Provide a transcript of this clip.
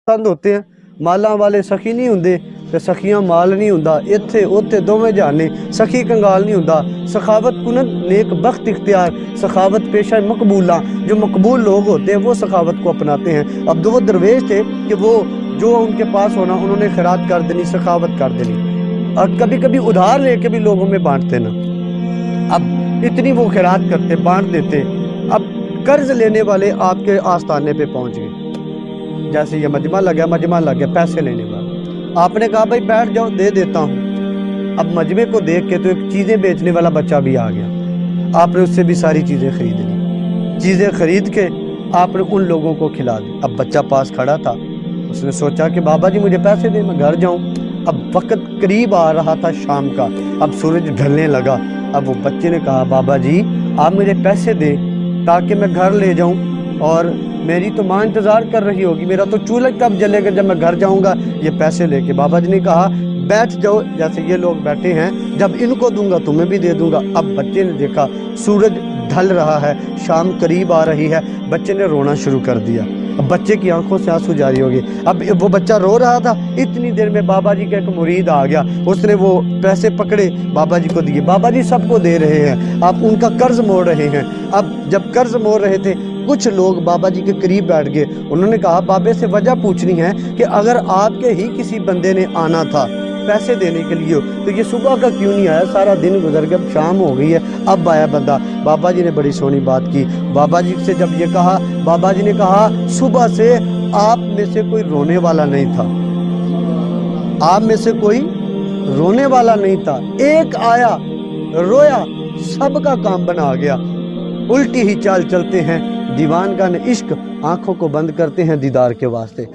पसंद होते हैं। मालां वाले सखी नहीं हुंदे ते सखियां माल नहीं हुंदा। इत्थे उत्थे दोवें जहाने सखी कंगाल नहीं हुंदा। सखावत कुनत नेक बख्त इख्तियार, सखावत पेशा मकबूला। जो मकबूल लोग होते हैं वो सखावत को अपनाते हैं। अब वो दरवेश थे कि वो जो उनके पास होना उन्होंने खैरात कर देनी, सखावत कर देनी, और कभी कभी उधार लेके भी लोगों में बांटते ना। अब इतनी वो खैरात करते, बांट देते। अब कर्ज लेने वाले आपके आस्थाने पे पहुंच गए, जैसे ये मजमा लग गया पैसे लेने वाला। आपने कहा भाई बैठ जाओ, दे देता हूँ। अब मजमे को देख के तो एक चीज़ें बेचने वाला बच्चा भी आ गया। आपने उससे भी सारी चीज़ें खरीद ली। चीज़ें खरीद के आपने उन लोगों को खिला दी। अब बच्चा पास खड़ा था, उसने सोचा कि बाबा जी मुझे पैसे दे, मैं घर जाऊँ। अब वक्त करीब आ रहा था शाम का, अब सूरज ढलने लगा। अब वो बच्चे ने कहा बाबा जी आप मुझे पैसे दें ताकि मैं घर ले जाऊं, और मेरी तो माँ इंतज़ार कर रही होगी, मेरा तो चूल्हा कब जलेगा जब मैं घर जाऊंगा ये पैसे लेके। बाबा जी ने कहा बैठ जाओ, जैसे ये लोग बैठे हैं, जब इनको दूंगा तुम्हें भी दे दूंगा। अब बच्चे ने देखा सूरज ढल रहा है, शाम करीब आ रही है, बच्चे ने रोना शुरू कर दिया। अब बच्चे की आंखों से आंसू जारी हो गए। अब वो बच्चा रो रहा था, इतनी देर में बाबा जी का एक मुरीद आ गया, उसने वो पैसे पकड़े बाबा जी को दिए। बाबा जी सबको दे रहे हैं, आप उनका कर्ज मोड़ रहे हैं। अब जब कर्ज मोड़ रहे थे, कुछ लोग बाबा जी के करीब बैठ गए। उन्होंने कहा बाबे से वजह पूछनी है कि अगर आपके ही किसी बंदे ने आना था पैसे देने के लिए तो ये सुबह का क्यों नहीं आया? सारा दिन गुजर गया, अब शाम हो गई है, अब आया बंदा। बाबा जी ने बड़ी सोनी बात की। बाबा जी से जब ये कहा, बाबा जी ने कहा सुबह से आप में से कोई रोने वाला नहीं था, आप में से कोई रोने वाला नहीं था, एक आया रोया, सबका काम बना गया। उल्टी ही चाल चलते हैं दीवान का न इश्क, आंखों को बंद करते हैं दीदार के वास्ते।